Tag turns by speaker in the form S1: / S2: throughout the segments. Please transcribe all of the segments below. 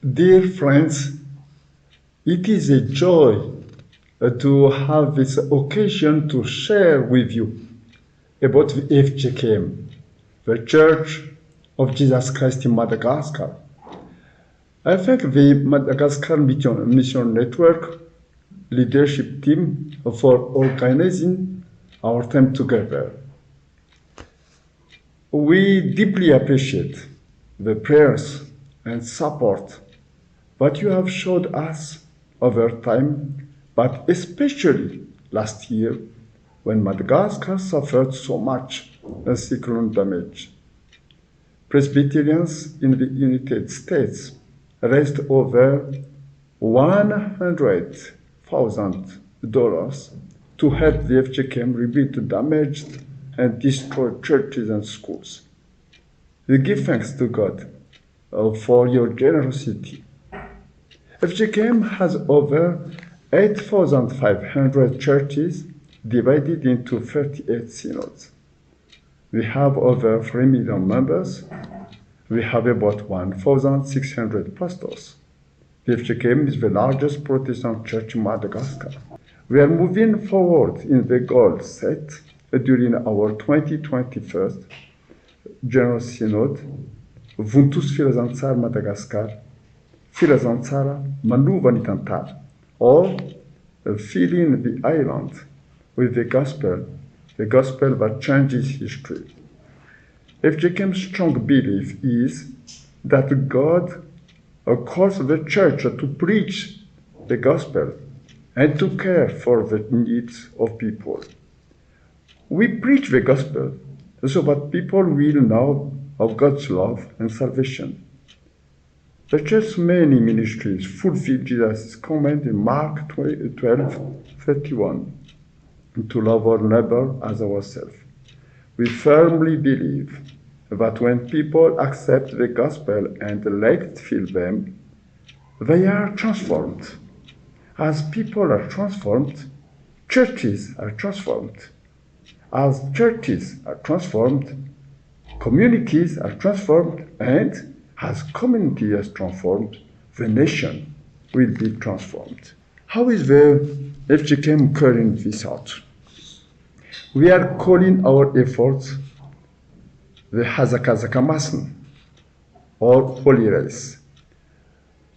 S1: Dear friends, it is a joy to have this occasion to share with you about the Fjkm, the Church of Jesus Christ in Madagascar. I thank the Madagascar Mission Network leadership team for organizing our time together. We deeply appreciate the prayers and support that you have showed us over time, but especially last year when Madagascar suffered so much cyclone damage. Presbyterians in the United States raised over $100,000 to help the Fjkm rebuild damaged and destroyed churches and schools. We give thanks to God for your generosity. Fjkm has over 8,500 churches divided into 38 synods. We have over 3 million members. We have about 1,600 pastors. The Fjkm is the largest Protestant church in Madagascar. We are moving forward in the goal set during our 2021 General Synod, Vuntus Filazantsara Madagascar, Filazantsara Manuva ny Tantara, or filling the island with the gospel that changes history. Fjkm's strong belief is that God calls the church to preach the gospel and to care for the needs of people. We preach the gospel so that people will know of God's love and salvation. The church's many ministries fulfill Jesus' command in Mark 12:31, to love our neighbor as ourselves. We firmly believe that when people accept the gospel and let it fill them, they are transformed. As people are transformed, churches are transformed. As churches are transformed, communities are transformed, and as community is transformed, the nation will be transformed. How is the Fjkm carrying this out? We are calling our efforts the Hazakazakamasan, or Holy Race.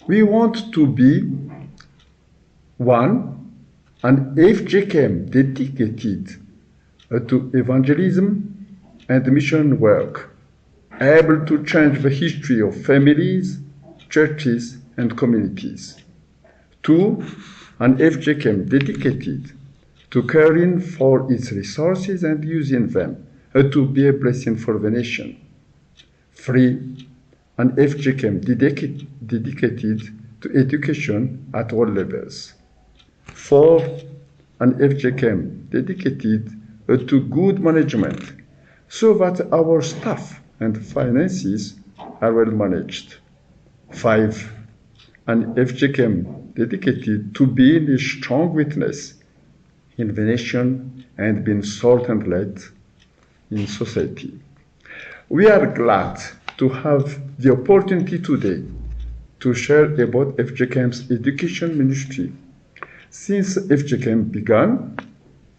S1: We want to be one, an Fjkm dedicated to evangelism and mission work, able to change the history of families, churches, and communities. 2, an Fjkm dedicated to caring for its resources and using them to be a blessing for the nation. 3, an Fjkm dedicated to education at all levels. 4, an Fjkm dedicated to good management so that our staff and finances are well managed. 5, an Fjkm dedicated to being a strong witness in the nation and being salt and light in society. We are glad to have the opportunity today to share about Fjkm's education ministry. Since Fjkm began,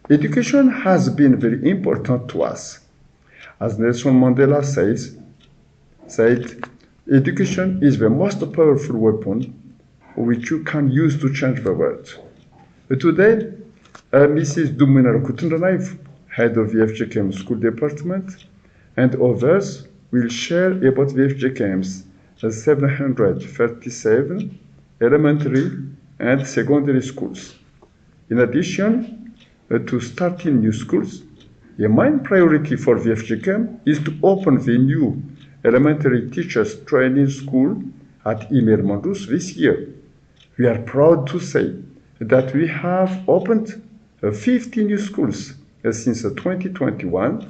S1: education has been very important to us. As Nelson Mandela said, education is the most powerful weapon which you can use to change the world. Today, Mrs. Dumina Kutundanaiv, head of the Fjkm School Department, and others will share about the Fjkm's 737 elementary and secondary schools. In addition to starting new schools, the main priority for the Fjkm is to open the new elementary teachers training school at Immermandus this year. We are proud to say that we have opened 50 new schools since 2021,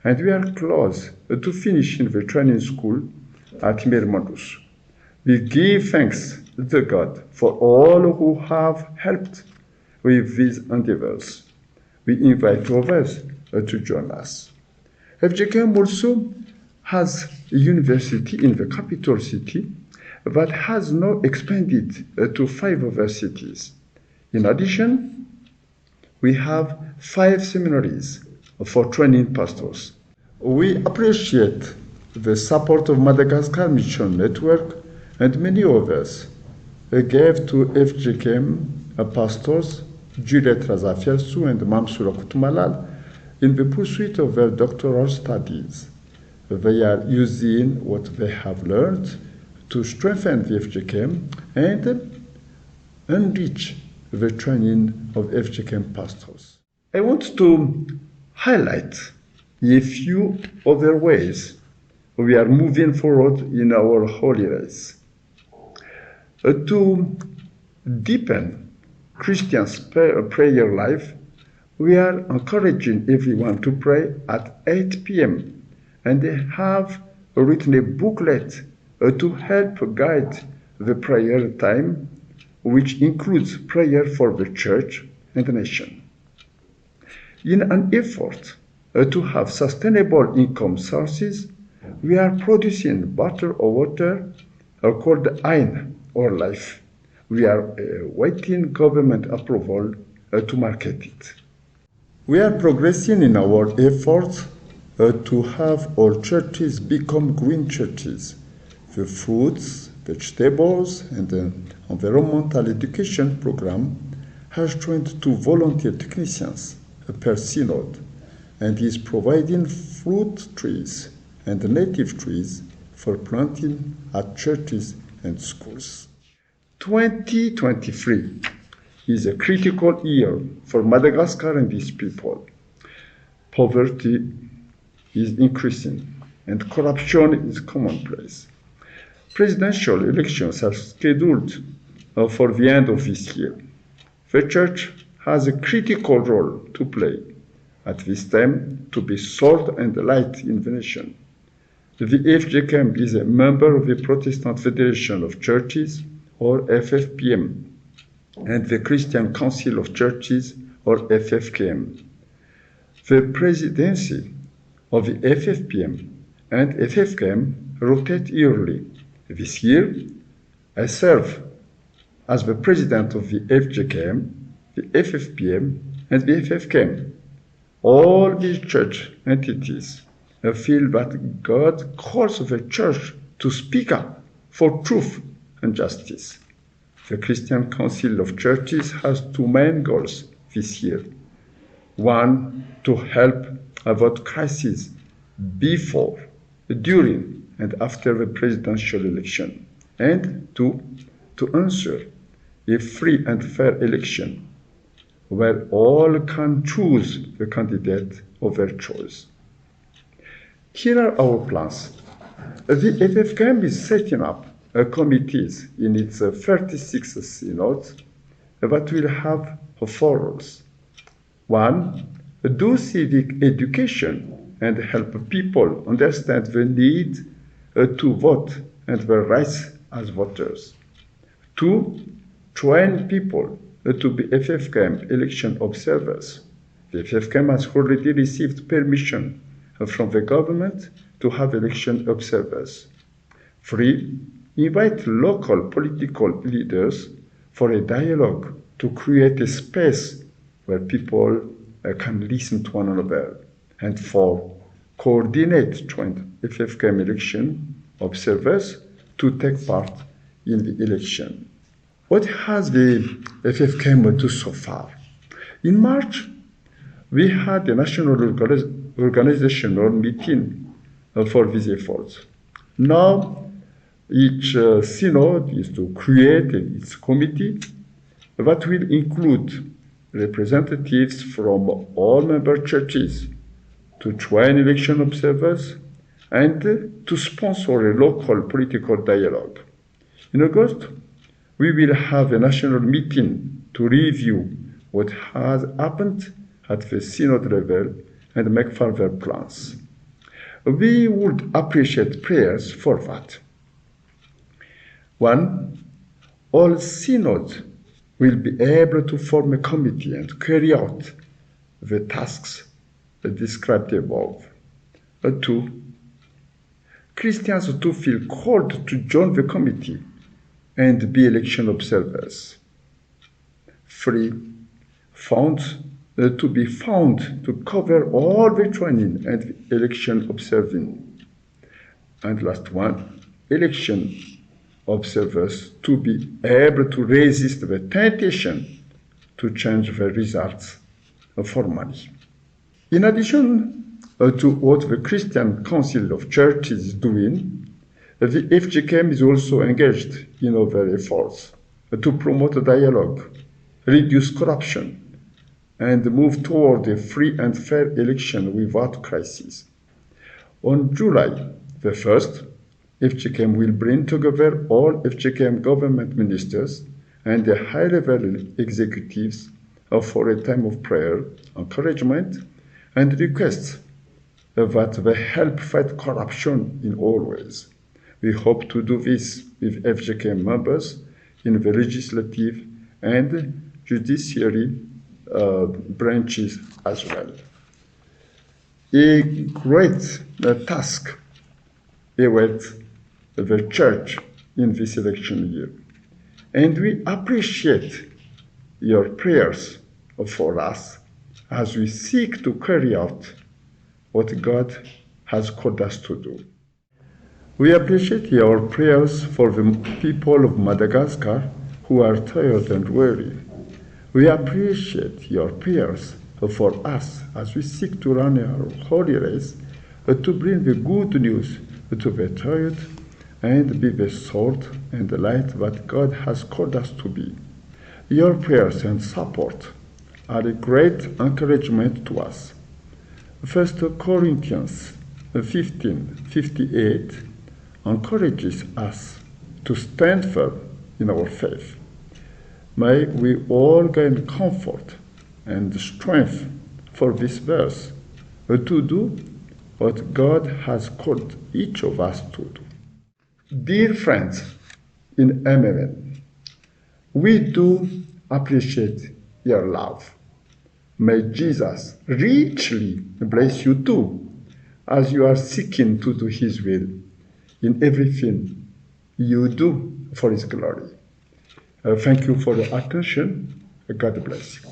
S1: and we are close to finishing the training school at Immermandus. We give thanks to God for all who have helped with these endeavors. We invite others to join us. Fjkm also has a university in the capital city that has now expanded to 5 other cities. In addition, we have 5 seminaries for training pastors. We appreciate the support of Madagascar Mission Network and many others gave to Fjkm pastors Juliet Razafielsu and Mamsura Kutumalal in the pursuit of their doctoral studies. They are using what they have learned to strengthen the Fjkm and enrich the training of Fjkm pastors. I want to highlight a few other ways we are moving forward in our holy race. To deepen Christians' prayer life, we are encouraging everyone to pray at 8 p.m. and they have written a booklet to help guide the prayer time, which includes prayer for the church and the nation. In an effort to have sustainable income sources, we are producing bottled water called Ain or Life. We are waiting government approval to market it. We are progressing in our efforts to have all churches become green churches. The fruits, vegetables, and the environmental education program has joined 2 volunteer technicians per synod and is providing fruit trees and native trees for planting at churches and schools. 2023 is a critical year for Madagascar and its people. Poverty is increasing and corruption is commonplace. Presidential elections are scheduled for the end of this year. The Church has a critical role to play at this time to be salt and light in the nation. The Fjkm is a member of the Protestant Federation of Churches, or FFPM, and the Christian Council of Churches, or FFKM. The presidency of the FFPM and FFKM rotate yearly. This year, I serve as the president of the FJKM, the FFPM, and the FFKM. All these church entities feel that God calls the church to speak up for truth and justice. The Christian Council of Churches has 2 main goals this year. 1, to help avoid crises before, during, and after the presidential election. And 2, to ensure a free and fair election where all can choose the candidate of their choice. Here are our plans. The FFKM is setting up committees in its 36th synod that will have 4 roles. 1, do civic education and help people understand the need to vote and their rights as voters. 2, train people to be FFKM election observers. The FFKM has already received permission from the government to have election observers. 3, invite local political leaders for a dialogue to create a space where people can listen to one another. And 4, coordinate joint FFKM election observers to take part in the election. What has the FFKM done so far? In March, we had a national organizational meeting for these efforts. Now, each synod is to create its committee that will include representatives from all member churches to train election observers and to sponsor a local political dialogue. In August, we will have a national meeting to review what has happened at the synod level and make further plans. We would appreciate prayers for that. 1, all synods will be able to form a committee and carry out the tasks described above. 2, Christians to feel called to join the committee and be election observers. 3. Funds to be found to cover all the training and election observing. And last one, election observers to be able to resist the temptation to change the results formally. In addition to what the Christian Council of Churches is doing, the Fjkm is also engaged in other efforts to promote dialogue, reduce corruption, and move toward a free and fair election without crisis. On July the 1st, Fjkm will bring together all Fjkm government ministers and the high-level executives for a time of prayer, encouragement, and requests that they help fight corruption in all ways. We hope to do this with Fjkm members in the legislative and judiciary branches as well. A great task awaits the Church in this election year, and we appreciate your prayers for us as we seek to carry out what God has called us to do. We appreciate your prayers for the people of Madagascar who are tired and weary. We appreciate your prayers for us as we seek to run our holy race, to bring the good news to the tired and be the salt and the light that God has called us to be. Your prayers and support are a great encouragement to us. 1 Corinthians 15:58 encourages us to stand firm in our faith. May we all gain comfort and strength for this verse to do what God has called each of us to do. Dear friends in Ammi, we do appreciate your love. May Jesus richly bless you too, as you are seeking to do His will in everything you do for His glory. Thank you for your attention. God bless you.